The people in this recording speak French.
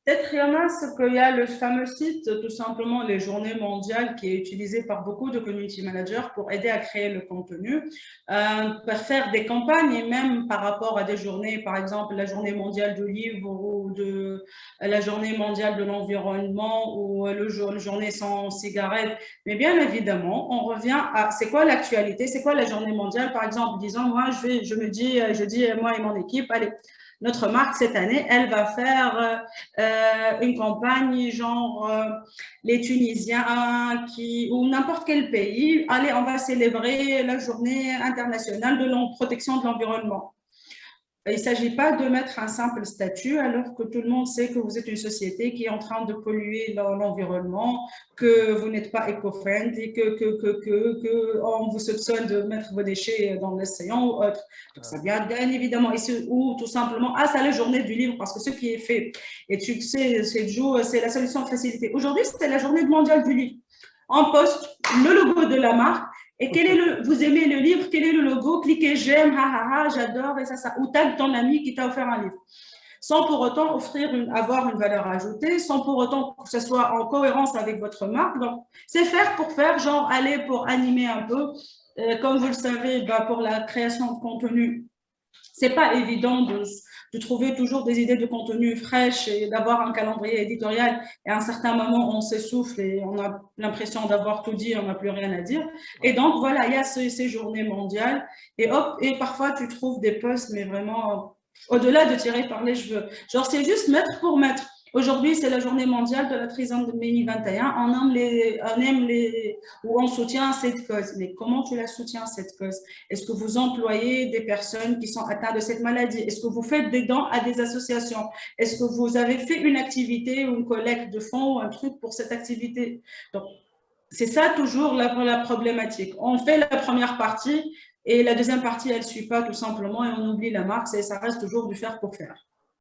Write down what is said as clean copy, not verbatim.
Peut-être il y en a, c'est qu'il y a le fameux site, tout simplement, les Journées mondiales, qui est utilisé par beaucoup de community managers pour aider à créer le contenu, pour faire des campagnes, et même par rapport à des journées, par exemple la Journée mondiale du livre ou la Journée mondiale de l'environnement ou la Journée sans cigarettes. Mais bien évidemment, on revient à c'est quoi l'actualité, c'est quoi la Journée mondiale. Par exemple, disons, moi, je dis, moi et mon équipe, allez, notre marque cette année, elle va faire une campagne genre les Tunisiens qui, ou n'importe quel pays, allez, on va célébrer la journée internationale de la protection de l'environnement. Il ne s'agit pas de mettre un simple statut alors que tout le monde sait que vous êtes une société qui est en train de polluer l'environnement, que vous n'êtes pas éco-friendly, on vous soupçonne de mettre vos déchets dans l'océan ou autre. Donc ça vient bien évidemment ici, ou tout simplement, ah, c'est la journée du livre parce que ce qui est fait, et tu sais, c'est la solution de facilité. Aujourd'hui, c'était la journée mondiale du livre. On poste le logo de la marque. Et quel est vous aimez le livre, quel est le logo, cliquez j'aime, j'adore, et ça, ou tag ton ami qui t'a offert un livre. Sans pour autant avoir une valeur ajoutée, sans pour autant que ce soit en cohérence avec votre marque. Donc, c'est faire pour faire, genre aller pour animer un peu. Comme vous le savez, bah, pour la création de contenu, c'est pas évident de trouver toujours des idées de contenu fraîches et d'avoir un calendrier éditorial. Et à un certain moment, on s'essouffle et on a l'impression d'avoir tout dit, on n'a plus rien à dire. Et donc, voilà, il y a ces journées mondiales. Et hop, et parfois, tu trouves des posts, mais vraiment, au-delà de tirer par les cheveux. Genre, c'est juste mettre pour mettre. Aujourd'hui, c'est la journée mondiale de la trisomie 21. On aime ou on soutient cette cause. Mais comment tu la soutiens, cette cause? Est-ce que vous employez des personnes qui sont atteintes de cette maladie? Est-ce que vous faites des dons à des associations? Est-ce que vous avez fait une activité ou une collecte de fonds ou un truc pour cette activité? Donc, c'est ça toujours la problématique. On fait la première partie et la deuxième partie, elle ne suit pas tout simplement et on oublie la marque et ça reste toujours du faire pour faire.